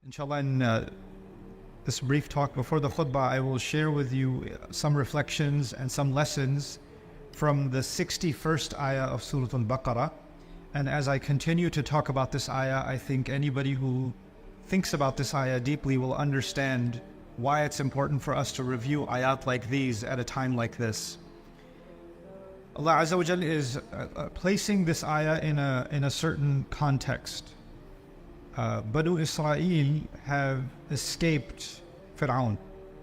Inshallah, in this brief talk before the khutbah, I will share with you some reflections and some lessons from the 61st ayah of Surah Al-Baqarah. And as I continue to talk about this ayah, I think anybody who thinks about this ayah deeply will understand why it's important for us to review ayat like these at a time like this. Allah Azza wa Jal is placing this ayah in a certain context. Banu Israel have escaped Fir'aun.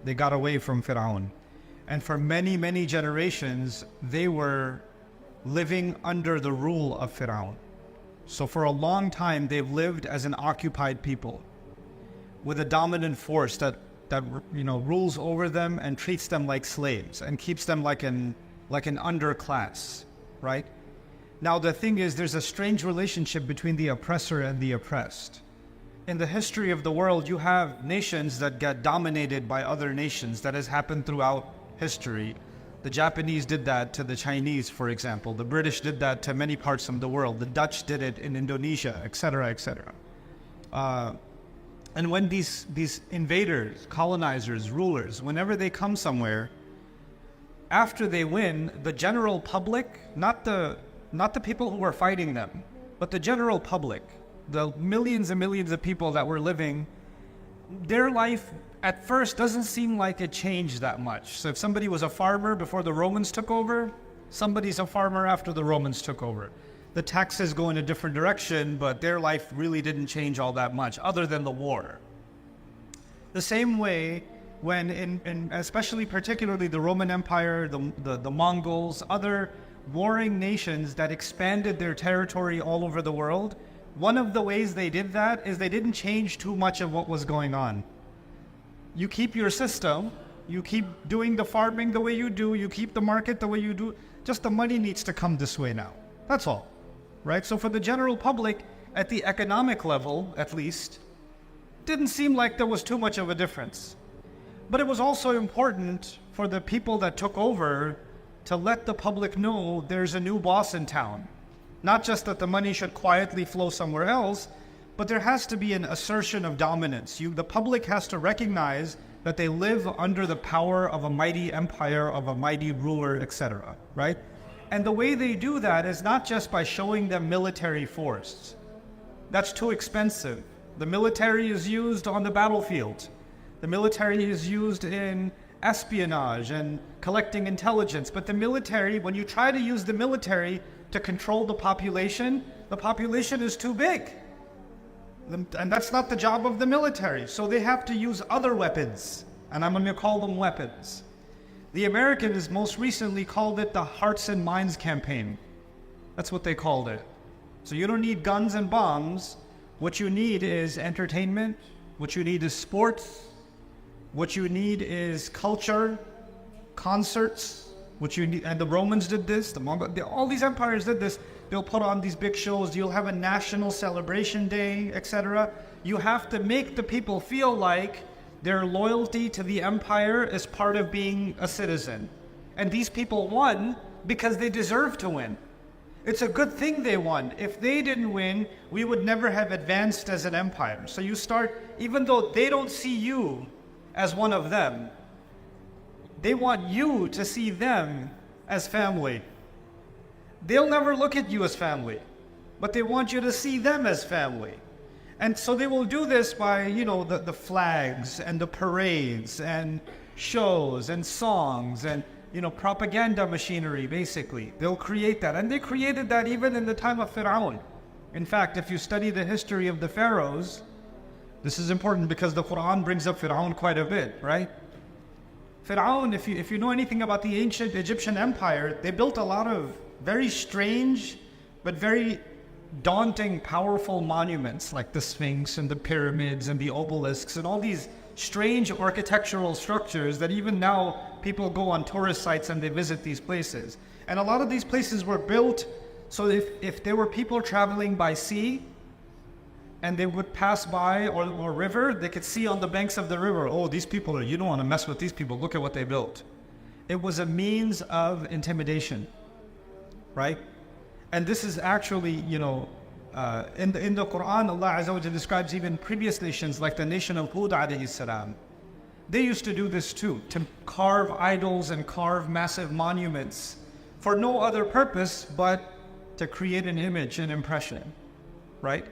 They got away from Fir'aun. And for many, many generations, they were living under the rule of Fir'aun. So for a long time, they've lived as an occupied people with a dominant force that rules over them and treats them like slaves and keeps them like an underclass, right? Now the thing is, there's a strange relationship between the oppressor and the oppressed. In the history of the world, you have nations that get dominated by other nations. That has happened throughout history. The Japanese did that to the Chinese, for example. The British did that to many parts of the world. The Dutch did it in Indonesia, etc., etc. And when these invaders, colonizers, rulers, whenever they come somewhere, after they win, the general public, not the people who were fighting them, but the general public, the millions and millions of people that were living, their life at first doesn't seem like it changed that much. So if somebody was a farmer before the Romans took over, somebody's a farmer after the Romans took over. The taxes go in a different direction, but their life really didn't change all that much, other than the war. The same way when especially particularly the Roman Empire, the Mongols, other warring nations that expanded their territory all over the world, one of the ways they did that is they didn't change too much of what was going on. You keep your system, you keep doing the farming the way you do, you keep the market the way you do, just the money needs to come this way now. That's all, right? So for the general public, at the economic level at least, didn't seem like there was too much of a difference. But it was also important for the people that took over to let the public know there's a new boss in town. Not just that the money should quietly flow somewhere else, but there has to be an assertion of dominance. The public has to recognize that they live under the power of a mighty empire, of a mighty ruler, etc., right? And the way they do that is not just by showing them military force. That's too expensive. The military is used on the battlefield. The military is used in espionage and collecting intelligence. But the military, when you try to use the military to control the population is too big. And that's not the job of the military. So they have to use other weapons. And I'm going to call them weapons. The Americans most recently called it the Hearts and Minds campaign. That's what they called it. So you don't need guns and bombs. What you need is entertainment. What you need is sports. What you need is culture, concerts. What you need, and the Romans did this, all these empires did this. They'll put on these big shows. You'll have a national celebration day, etc. You have to make the people feel like their loyalty to the empire is part of being a citizen. And these people won because they deserve to win. It's a good thing they won. If they didn't win, we would never have advanced as an empire. So you start, even though they don't see you as one of them, they want you to see them as family. They'll never look at you as family, but they want you to see them as family. And so they will do this by, the flags and the parades and shows and songs and, propaganda machinery, basically. They'll create that. And they created that even in the time of Fir'aun. In fact, if you study the history of the pharaohs, this is important because the Quran brings up Fir'aun quite a bit, right? Fir'aun, if you know anything about the ancient Egyptian empire, they built a lot of very strange but very daunting, powerful monuments like the Sphinx and the pyramids and the obelisks and all these strange architectural structures that even now people go on tourist sites and they visit these places. And a lot of these places were built so if there were people traveling by sea and they would pass by or river, they could see on the banks of the river, oh, these people, you don't want to mess with these people, look at what they built. It was a means of intimidation, right? And this is actually, In the Quran, Allah Azza wa Jalla describes even previous nations like the nation of Hud alayhi salam. They used to do this too, to carve idols and carve massive monuments for no other purpose but to create an image, an impression, right?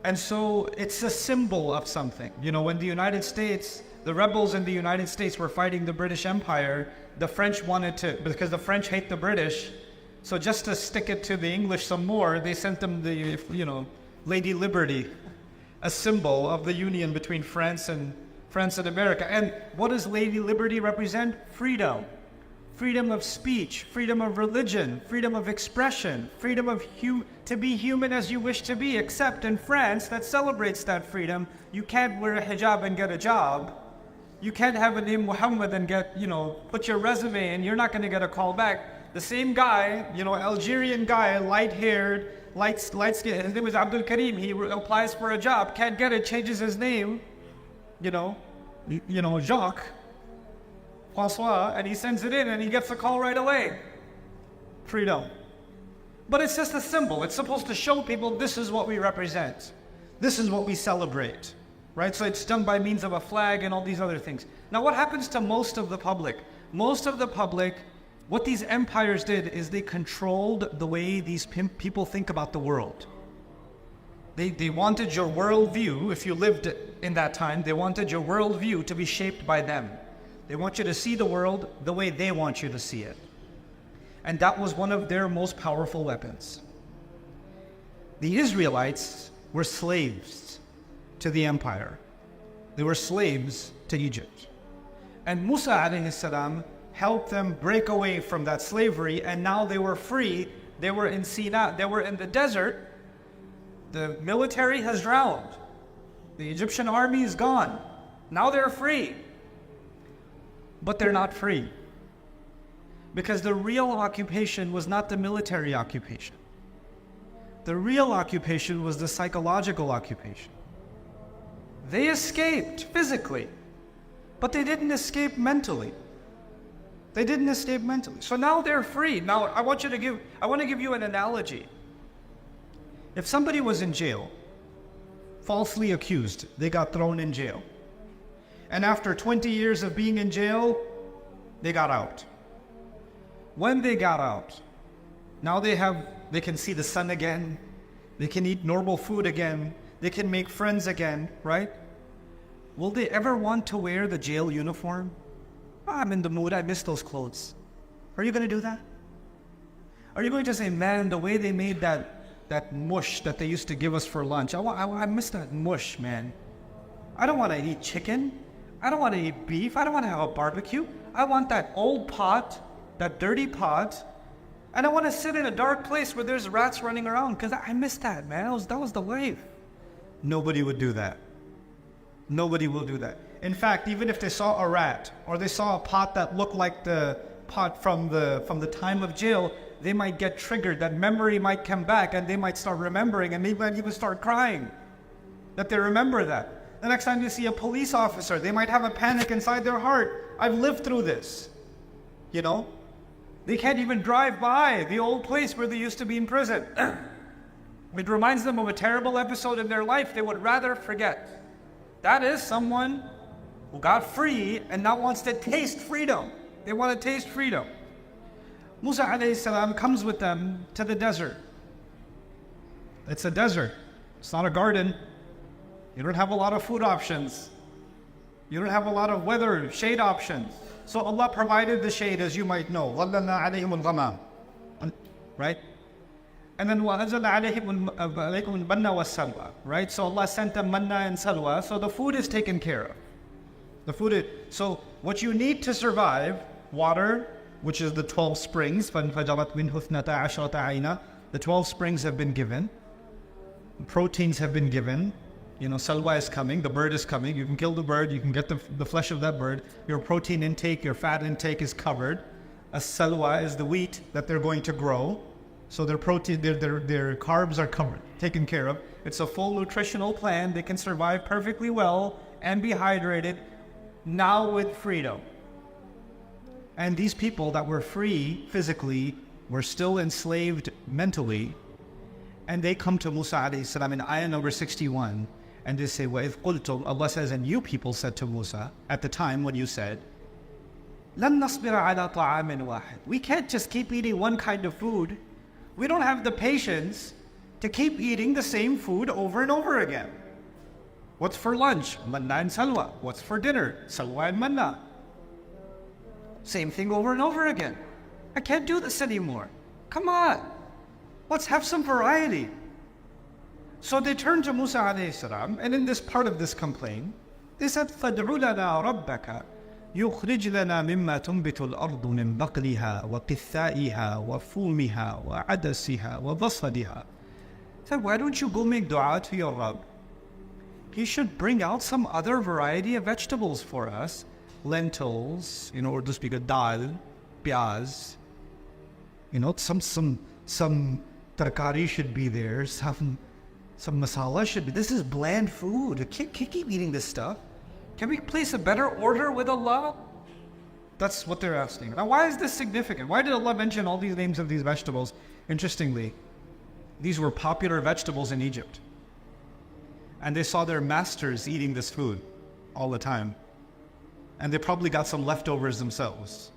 And so it's a symbol of something. You know, when the United States, the rebels in the United States were fighting the British Empire, the French wanted to, because the French hate the British, so just to stick it to the English some more, they sent them the, you know, Lady Liberty, a symbol of the union between France and America. And what does Lady Liberty represent? Freedom. Freedom of speech, freedom of religion, freedom of expression, freedom of to be human as you wish to be, except in France that celebrates that freedom. You can't wear a hijab and get a job. You can't have a name Muhammad and get, you know, put your resume in, you're not going to get a call back. The same guy, you know, Algerian guy, light-haired, light skin, his name is Abdul Karim, he applies for a job, can't get it, changes his name, you know, Jacques, Francois, and he sends it in and he gets a call right away. Freedom. But it's just a symbol. It's supposed to show people this is what we represent. This is what we celebrate, right? So it's done by means of a flag and all these other things. Now what happens to most of the public? Most of the public, what these empires did is they controlled the way these people think about the world. They wanted your worldview, if you lived in that time, they wanted your worldview to be shaped by them. They want you to see the world the way they want you to see it. And that was one of their most powerful weapons. The Israelites were slaves to the empire. They were slaves to Egypt. And Musa alayhi salam helped them break away from that slavery, and now they were free. They were in Sinai, they were in the desert. The military has drowned. The Egyptian army is gone. Now they're free. But they're not free. Because the real occupation was not the military occupation. The real occupation was the psychological occupation. They escaped physically, but they didn't escape mentally. They didn't escape mentally. So now they're free. Now I want to give you an analogy. If somebody was in jail, falsely accused, they got thrown in jail. And after 20 years of being in jail, they got out. When they got out, now they can see the sun again, they can eat normal food again, they can make friends again, right? Will they ever want to wear the jail uniform? I'm in the mood, I miss those clothes. Are you going to do that? Are you going to say, man, the way they made that mush that they used to give us for lunch, I miss that mush, man. I don't want to eat chicken. I don't want to eat beef. I don't want to have a barbecue. I want that old pot, that dirty pot, and I want to sit in a dark place where there's rats running around because I miss that, man. That was the life. Nobody would do that. Nobody will do that. In fact, even if they saw a rat or they saw a pot that looked like the pot from the time of jail, they might get triggered. That memory might come back and they might start remembering, and maybe might even start crying that they remember that. The next time you see a police officer, they might have a panic inside their heart. I've lived through this, you know? They can't even drive by the old place where they used to be in prison. It reminds them of a terrible episode in their life they would rather forget. That is someone who got free and now wants to taste freedom. They want to taste freedom. Musa alayhi salam comes with them to the desert. It's a desert. It's not a garden. You don't have a lot of food options. You don't have a lot of weather, shade options. So Allah provided the shade, as you might know. ظَلَّلْنَا عَلَيْهِمُ الْغَمَامِ. Right? And then وَأَنزَلْنَا عَلَيْهِمُ الْمَنَّ وَالسَّلْوَى. Right? So Allah sent them manna and salwa. So the food is taken care of. So what you need to survive, water, which is the 12 springs, فَانْفَجَرَتْ مِنْهُ اثْنَتَا عَشْرَةَ عَيْنًا. The 12 springs have been given. Proteins have been given. You know, salwa is coming, the bird is coming. You can kill the bird, you can get the flesh of that bird. Your protein intake, your fat intake is covered. A salwa is the wheat that they're going to grow. So their protein, their carbs are covered, taken care of. It's a full nutritional plan. They can survive perfectly well and be hydrated, now with freedom. And these people that were free physically were still enslaved mentally. And they come to Musa alayhi salam in ayah number 61, and they say, وَإِذْ قُلْتُمْ, Allah says, and you people said to Musa, at the time when you said, لَن نَصْبِرَ عَلَى طَعَامٍ وَاحِدٍ, we can't just keep eating one kind of food. We don't have the patience to keep eating the same food over and over again. What's for lunch? Manna and salwa. What's for dinner? Salwa and manna. Same thing over and over again. I can't do this anymore. Come on. Let's have some variety. So they turned to Musa alayhi salam, and in this part of this complaint, they said, فَادْعُ لَنَا رَبَّكَ يُخْرِجْ لَنَا مِمَّا تُنْبِتُ الْأَرْضُ مِنْ بَقْلِهَا وَقِثَّائِهَا وَفُومِهَا وَعَدَسِهَا وَبَصَلِهَا. Said, why don't you go make dua to your Rabb? He should bring out some other variety of vegetables for us. Lentils, or to speak of dal, piyaz. Some tarkari should be there, some masala should be. This is bland food. Can't keep eating this stuff. Can we place a better order with Allah? That's what they're asking. Now, why is this significant? Why did Allah mention all these names of these vegetables? Interestingly, these were popular vegetables in Egypt. And they saw their masters eating this food all the time. And they probably got some leftovers themselves.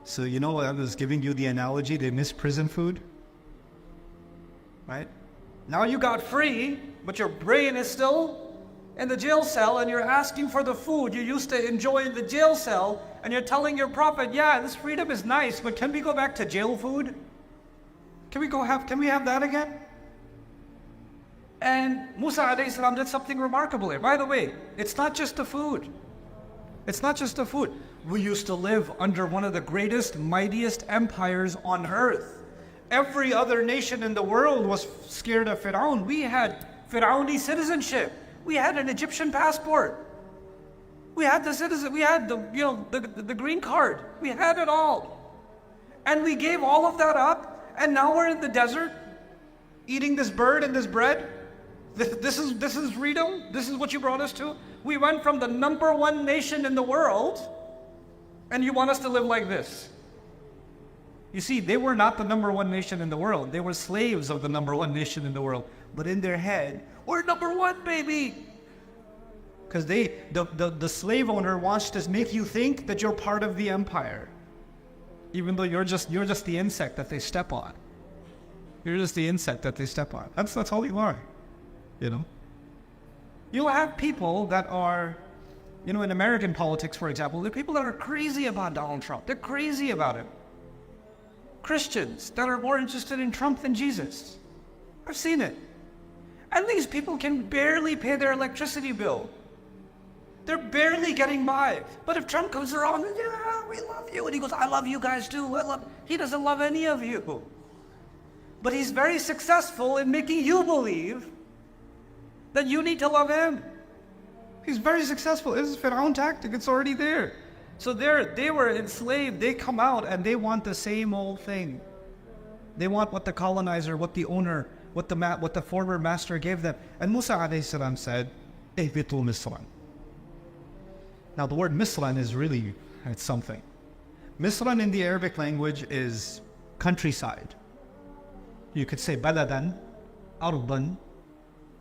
So I was giving you the analogy, they miss prison food. Right? Now you got free, but your brain is still in the jail cell, and you're asking for the food you used to enjoy in the jail cell, and you're telling your prophet, yeah, this freedom is nice, but can we go back to jail food? Can we have that again? And Musa alayhi salam did something remarkable here. By the way, it's not just the food. It's not just the food. We used to live under one of the greatest, mightiest empires on earth. Every other nation in the world was scared of Fir'aun. We had Fir'auni citizenship. We had an Egyptian passport. We had the green card. We had it all. And we gave all of that up, and now we're in the desert eating this bird and this bread. This is freedom? This is what you brought us to? We went from the number one nation in the world, and you want us to live like this. You see, they were not the number one nation in the world. They were slaves of the number one nation in the world. But in their head, we're number one, baby. Because the slave owner wants to make you think that you're part of the empire, even though you're just the insect that they step on. You're just the insect that they step on. That's all you are. You'll have people that are, in American politics, for example, there are people that are crazy about Donald Trump. They're crazy about him. Christians that are more interested in Trump than Jesus. I've seen it. And these people can barely pay their electricity bill. They're barely getting by. But if Trump comes around, yeah, we love you. And he goes, I love you guys too. He doesn't love any of you. But he's very successful in making you believe that you need to love him. He's very successful. This is Fir'aun tactic. It's already there. So they were enslaved. They come out and they want the same old thing. They want what the colonizer, what the owner, what the former master gave them. And Musa alayhi salam said, "Ihbitu Misran." Now the word Misran is really, it's something. Misran in the Arabic language is countryside. You could say baladan, ardan,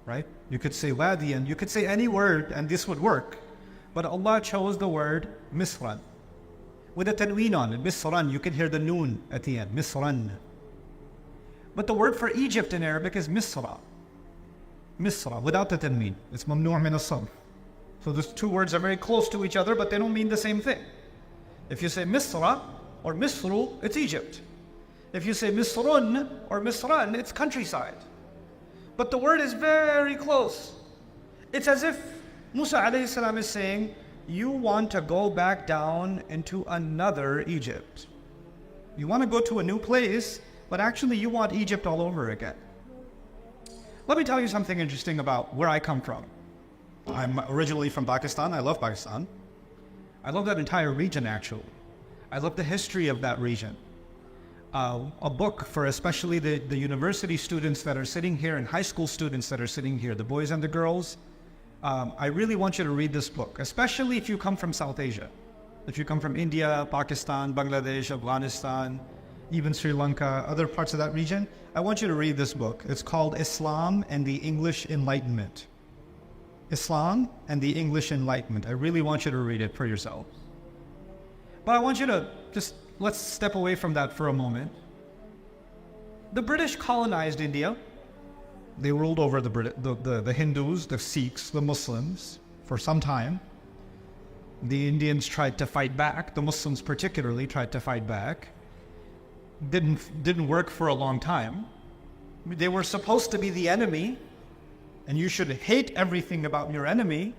right? You could say wadiyan, you could say any word and this would work. But Allah chose the word Misran. With a tanween on it, Misran, you can hear the noon at the end, Misran. But the word for Egypt in Arabic is Misra. Misra, without the tanween. It's mamnu' min as-sarf. So those two words are very close to each other, but they don't mean the same thing. If you say Misra or Misru, it's Egypt. If you say Misrun or Misran, it's countryside. But the word is very close. It's as if Musa alayhi salam is saying, you want to go back down into another Egypt. You want to go to a new place, but actually you want Egypt all over again. Let me tell you something interesting about where I come from. I'm originally from Pakistan. I love Pakistan. I love that entire region, actually. I love the history of that region. A book for especially the university students that are sitting here and high school students that are sitting here, the boys and the girls. I really want you to read this book, especially if you come from South Asia. If you come from India, Pakistan, Bangladesh, Afghanistan, even Sri Lanka, other parts of that region, I want you to read this book. It's called Islam and the English Enlightenment. Islam and the English Enlightenment. I really want you to read it for yourself. But I want you to let's step away from that for a moment. The British colonized India. They ruled over the Hindus, the Sikhs, the Muslims for some time. The Indians tried to fight back. The Muslims particularly tried to fight back. Didn't work for a long time. They were supposed to be the enemy, and you should hate everything about your enemy.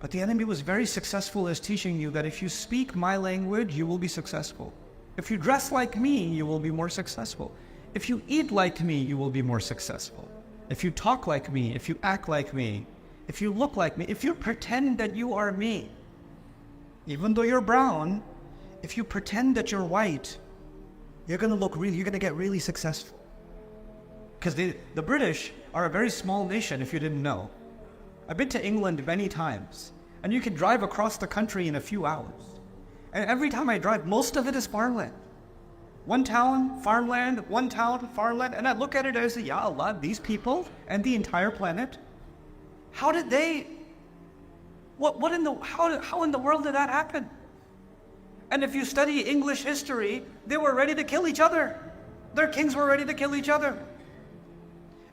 But the enemy was very successful as teaching you that if you speak my language, you will be successful. If you dress like me, you will be more successful. If you eat like me, you will be more successful. If you talk like me, if you act like me, if you look like me, if you pretend that you are me, even though you're brown, if you pretend that you're white, you're going to get really successful. Because the British are a very small nation, if you didn't know. I've been to England many times, and you can drive across the country in a few hours. And every time I drive, most of it is farmland. One town, farmland, one town, farmland. And I look at it as, Ya Allah, these people and the entire planet, how in the world did that happen? And if you study English history, they were ready to kill each other. Their kings were ready to kill each other.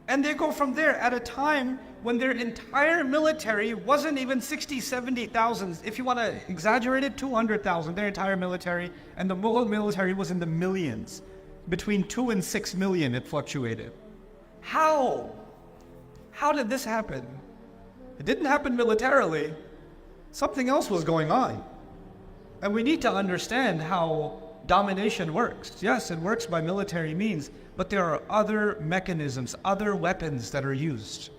And they go from there at a time when their entire military wasn't even 60, 70,000. If you want to exaggerate it, 200,000, their entire military. And the Mughal military was in the millions. Between 2 and 6 million, it fluctuated. How? How did this happen? It didn't happen militarily. Something else was going on. And we need to understand how domination works. Yes, it works by military means, but there are other mechanisms, other weapons that are used.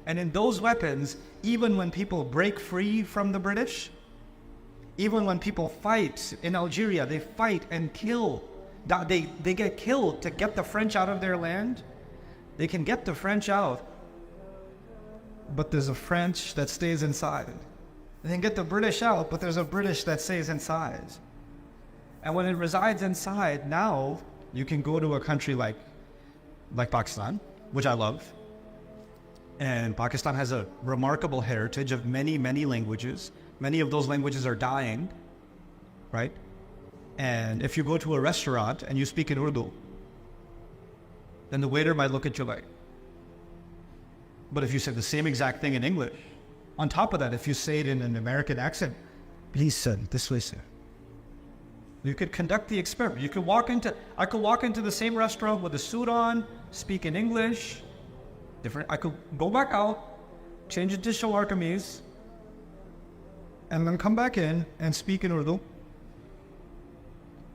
And in those weapons, even when people break free from the British, even when people fight in Algeria, they fight and kill. They get killed to get the French out of their land. They can get the French out, but there's a French that stays inside. They can get the British out, but there's a British that stays inside. And when it resides inside, now you can go to a country like Pakistan, which I love. And Pakistan has a remarkable heritage of many, many languages. Many of those languages are dying, right? And if you go to a restaurant and you speak in Urdu, then the waiter might look at you like. But if you say the same exact thing in English, on top of that, if you say it in an American accent, please, sir, this way, sir. You could conduct the experiment. I could walk into the same restaurant with a suit on, speak in English, I could go back out, change it to Shalwar Kameez, and then come back in and speak in Urdu.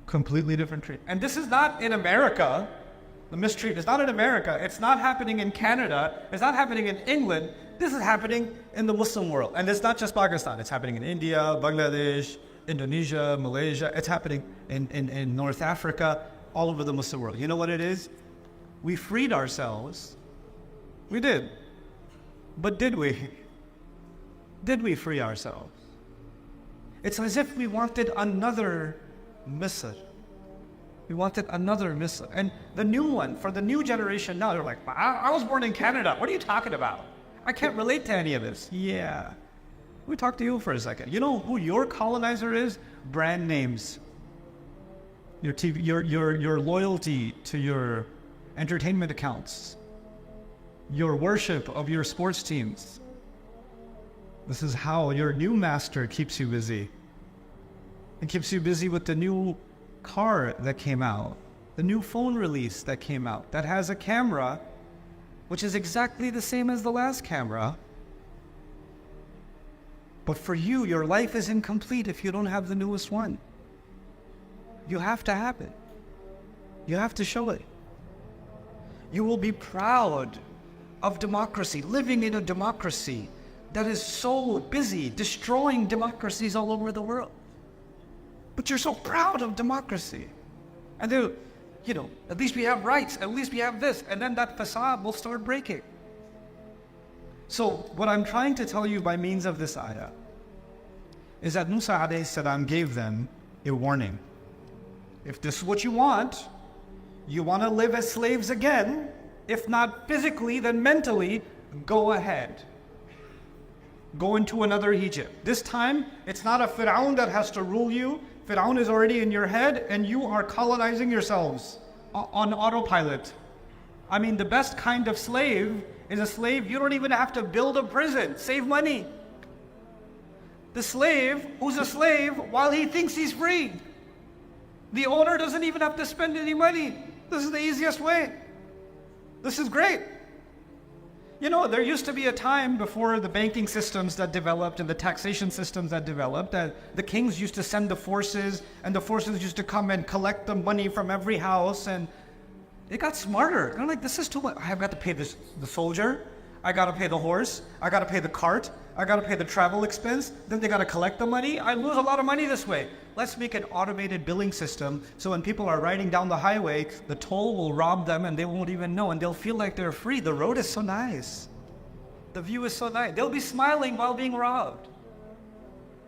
Completely different treat. And this is not in America. The mistreat is not in America. It's not happening in Canada. It's not happening in England. This is happening in the Muslim world. And it's not just Pakistan. It's happening in India, Bangladesh, Indonesia, Malaysia. It's happening in North Africa, all over the Muslim world. You know what it is? We freed ourselves. We did. But did we? Did we free ourselves? It's as if we wanted another Misr. We wanted another Misr. And the new one, for the new generation now, they're like, I was born in Canada. What are you talking about? I can't relate to any of this. Yeah. Let me talk to you for a second. You know who your colonizer is? Brand names. Your TV, your loyalty to your entertainment accounts. Your worship of your sports teams. This is how your new master keeps you busy. It keeps you busy with the new car that came out, the new phone release that came out, that has a camera which is exactly the same as the last camera. But for you, your life is incomplete if you don't have the newest one. You have to have it. You have to show it. You will be proud of democracy, living in a democracy that is so busy destroying democracies all over the world. But you're so proud of democracy. And at least we have rights, at least we have this, and then that facade will start breaking. So what I'm trying to tell you by means of this ayah is that Musa alayhi salam gave them a warning. If this is what you want to live as slaves again, if not physically, then mentally, go ahead. Go into another Egypt. This time, it's not a Fir'aun that has to rule you. Fir'aun is already in your head, and you are colonizing yourselves on autopilot. I mean, the best kind of slave is a slave you don't even have to build a prison. Save money. The slave who's a slave while he thinks he's free. The owner doesn't even have to spend any money. This is the easiest way. This is great. You know, there used to be a time before the banking systems that developed and the taxation systems that developed that the kings used to send the forces, and the forces used to come and collect the money from every house, and it got smarter. They're like, this is too much. I've got to pay the soldier. I got to pay the horse. I got to pay the cart. I got to pay the travel expense. Then they got to collect the money. I lose a lot of money this way. Let's make an automated billing system so when people are riding down the highway, the toll will rob them and they won't even know, and they'll feel like they're free. The road is so nice. The view is so nice. They'll be smiling while being robbed.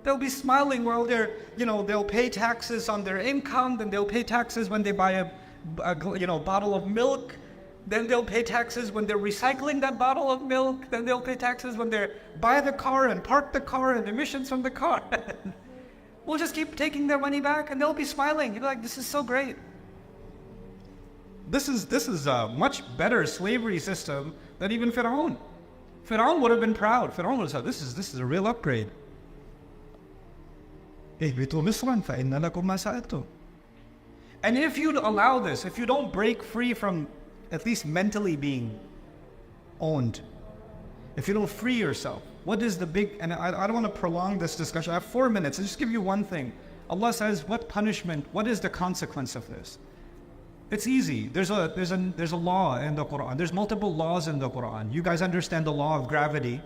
They'll be smiling while they'll pay taxes on their income, then they'll pay taxes when they buy a bottle of milk. Then they'll pay taxes when they're recycling that bottle of milk. Then they'll pay taxes when they buy the car and park the car and emissions from the car. We'll just keep taking their money back and they'll be smiling. You'll be like, this is so great. This is a much better slavery system than even Fir'aun. Fir'aun would have been proud. Fir'aun would have said, this is a real upgrade. اهبطوا مصرا فإن لكم ما سألتم. And if you allow this, if you don't break free from at least mentally being owned, if you don't free yourself, what is the big, and I don't want to prolong this discussion, I have 4 minutes, I'll just give you one thing. Allah says, what punishment, what is the consequence of this? It's easy. There's a law in the Quran. There's multiple laws in the Quran. You guys understand the law of gravity,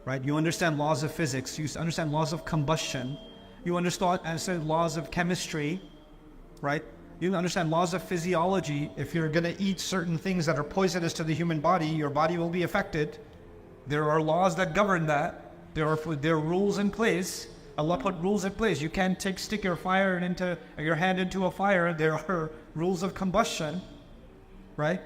right? You understand laws of physics. You understand laws of combustion. You understand laws of chemistry, right? You understand laws of physiology. If you're going to eat certain things that are poisonous to the human body, your body will be affected. There are laws that govern that. There are rules in place. Allah put rules in place. You can't stick your hand into a fire. There are rules of combustion, right?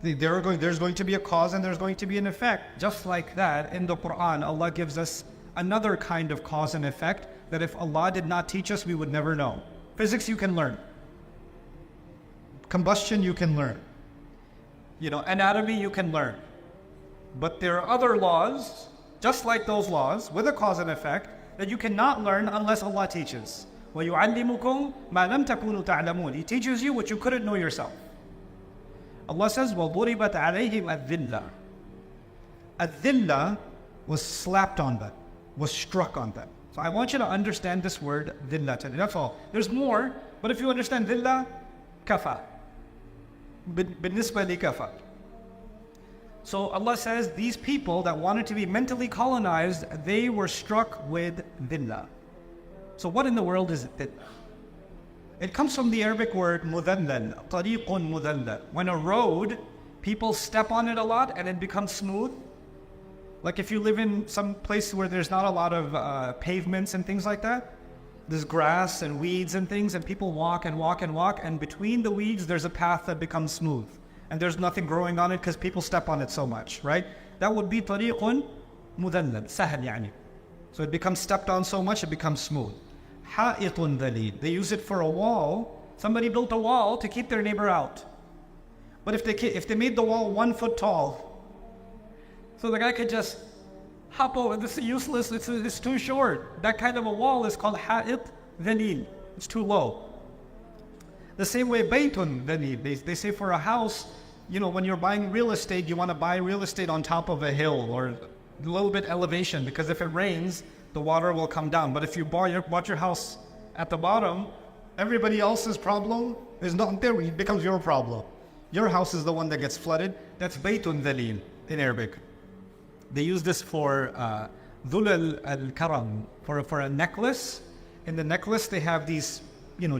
There's going to be a cause and there's going to be an effect. Just like that, in the Quran, Allah gives us another kind of cause and effect that if Allah did not teach us, we would never know. Physics you can learn. Combustion you can learn. Anatomy you can learn. But there are other laws, just like those laws, with a cause and effect, that you cannot learn unless Allah teaches. وَيُعَلِّمُكُمْ مَا لَمْ تَكُونُوا تَعْلَمُونَ. He teaches you what you couldn't know yourself. Allah says, وَضُرِبَتْ عَلَيْهِمْ الذِّلَّةِ. الذِّلَّة was slapped on them, was struck on them. So I want you to understand this word, dhillah. That's all. There's more, but if you understand dhillah, kafa. بالنسبة لكفى. So Allah says these people that wanted to be mentally colonized, they were struck with dhillah. So what in the world is dhillah? It comes from the Arabic word mudallal, tariqun mudallal. When a road, people step on it a lot and it becomes smooth. Like if you live in some place where there's not a lot of pavements and things like that, there's grass and weeds and things, and people walk and walk and walk, and between the weeds there's a path that becomes smooth. And there's nothing growing on it because people step on it so much, right? That would be tariqun mudallal, sahl yani. So it becomes stepped on so much it becomes smooth. Ha'itun dhalil. They use it for a wall. Somebody built a wall to keep their neighbor out. But if they made the wall 1 foot tall, so the guy could just hop over, this is useless, it's too short. That kind of a wall is called ha'it dhalil. It's too low. The same way baytun dhalil. They say for a house, when you're buying real estate, you want to buy real estate on top of a hill or a little bit elevation, because if it rains, the water will come down. But if you bought your house at the bottom, everybody else's problem is not there. It becomes your problem. Your house is the one that gets flooded. That's baytun dhalil in Arabic. They use this for dhul al-karam, for a necklace. In the necklace, they have these,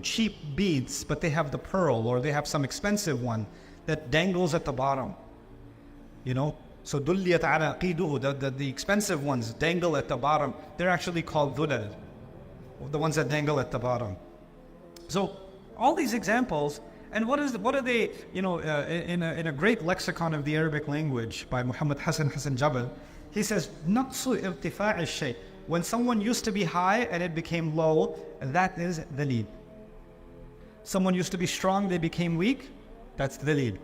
cheap beads, but they have the pearl, or they have some expensive one that dangles at the bottom. So dulliyat ala qiduhu, the expensive ones dangle at the bottom. They're actually called dhulal, the ones that dangle at the bottom. So All these examples. And what are they, in a great lexicon of the Arabic language by Muhammad Hassan Jabal, he says, نَقْصُ ارْتِفَاعِ الشَّيْء. When someone used to be high and it became low, that is dhaleel. Someone used to be strong, they became weak, that's dhaleel.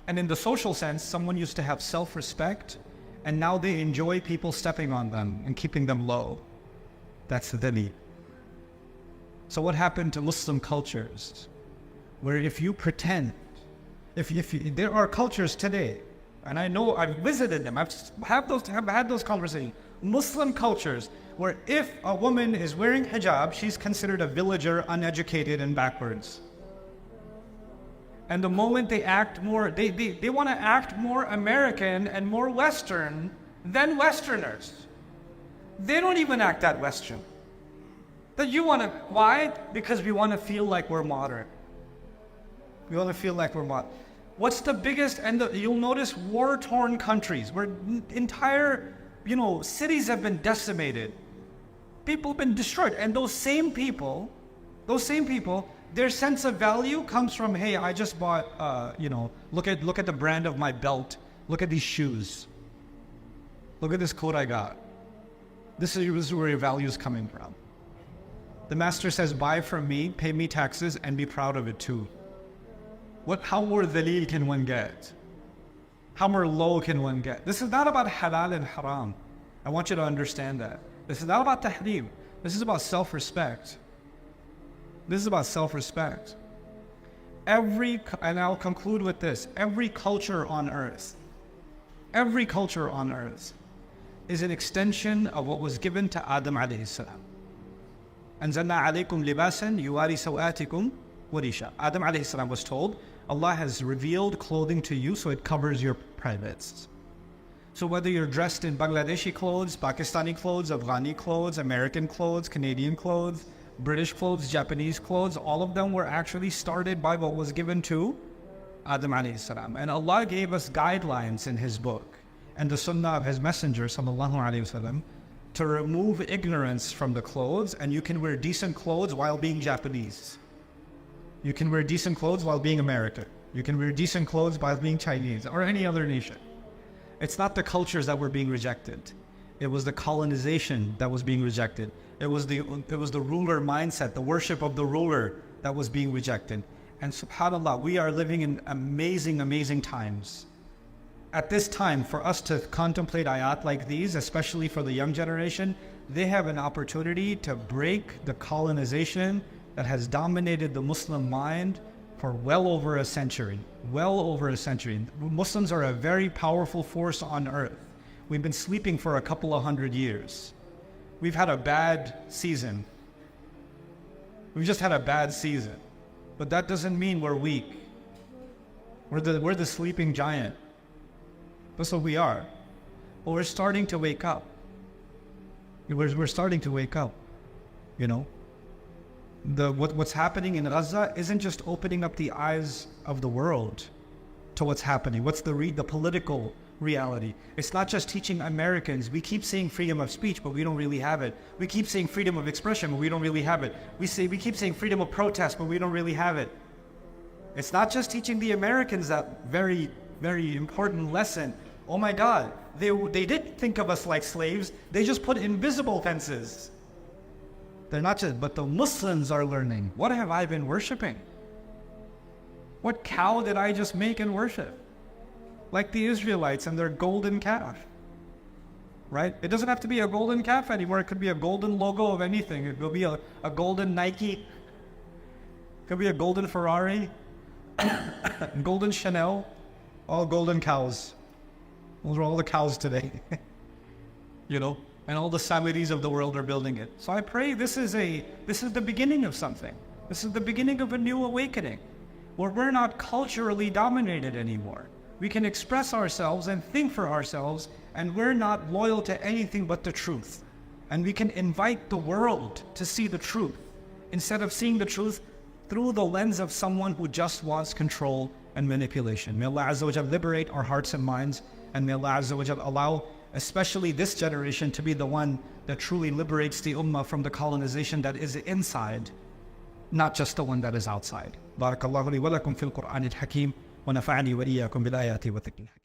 And in the social sense, someone used to have self-respect, and now they enjoy people stepping on them and keeping them low. That's dhaleel. So what happened to Muslim cultures? Where if you pretend, there are cultures today, and I know I've visited them, I've had those conversations, Muslim cultures, where if a woman is wearing hijab, she's considered a villager, uneducated, and backwards. And the moment they act more, they want to act more American and more Western than Westerners. They don't even act that Western. Why? Because we want to feel like we're modern. We want to feel like we're modern. What's the biggest, you'll notice war-torn countries where entire, cities have been decimated. People have been destroyed. And those same people, their sense of value comes from, hey, I just bought, look at the brand of my belt. Look at these shoes. Look at this coat I got. This is where your value is coming from. The master says, buy from me, pay me taxes, and be proud of it too. How more dhaleel can one get? How more low can one get? This is not about halal and haram. I want you to understand that. This is not about tahreem. This is about self-respect. This is about self-respect. And I'll conclude with this, every culture on earth is an extension of what was given to Adam alayhi salam. أَنزَلْنَا عَلَيْكُمْ لِبَاسًا يُوَارِي سَوْآتِكُمْ وَرِيشًا. Adam alayhi salam was told, Allah has revealed clothing to you so it covers your privates. So whether you're dressed in Bangladeshi clothes, Pakistani clothes, Afghani clothes, American clothes, Canadian clothes, British clothes, Japanese clothes, all of them were actually started by what was given to Adam alayhi salam. And Allah gave us guidelines in His book and the sunnah of His messenger sallallahu alayhi wasallam to remove ignorance from the clothes, and you can wear decent clothes while being Japanese. You can wear decent clothes while being American. You can wear decent clothes while being Chinese or any other nation. It's not the cultures that were being rejected. It was the colonization that was being rejected. It was the ruler mindset, the worship of the ruler that was being rejected. And subhanAllah, we are living in amazing, amazing times. At this time, for us to contemplate ayat like these, especially for the young generation, they have an opportunity to break the colonization that has dominated the Muslim mind for well over a century. Muslims are a very powerful force on earth. We've been sleeping for a couple of 100 years. We've had a bad season. We've just had a bad season. But that doesn't mean we're weak. We're the sleeping giant. That's what we are. But we're starting to wake up. We're starting to wake up, What's happening in Gaza isn't just opening up the eyes of the world to what's happening. What's the political reality? It's not just teaching Americans. We keep saying freedom of speech, but we don't really have it. We keep saying freedom of expression, but we don't really have it. We keep saying freedom of protest, but we don't really have it. It's not just teaching the Americans that very, very important lesson. Oh my God, they did think of us like slaves. They just put invisible fences. They're not just, but the Muslims are learning. What have I been worshiping? What cow did I just make and worship? Like the Israelites and their golden calf, right? It doesn't have to be a golden calf anymore. It could be a golden logo of anything. It could be a golden Nike. It could be a golden Ferrari, golden Chanel, all golden cows. Those are all the cows today, and all the Saudis of the world are building it. So I pray this is the beginning of something. This is the beginning of a new awakening, where we're not culturally dominated anymore. We can express ourselves and think for ourselves, and we're not loyal to anything but the truth. And we can invite the world to see the truth, instead of seeing the truth through the lens of someone who just wants control and manipulation. May Allah Azza wa Jal liberate our hearts and minds, and may Allah Azza wa Jal allow especially this generation to be the one that truly liberates the ummah from the colonization that is inside. not just the one that is outside. بارك الله لي ولكم في القرآن الحكيم ونفعني وإياكم بالآيات والذكر الحكيم.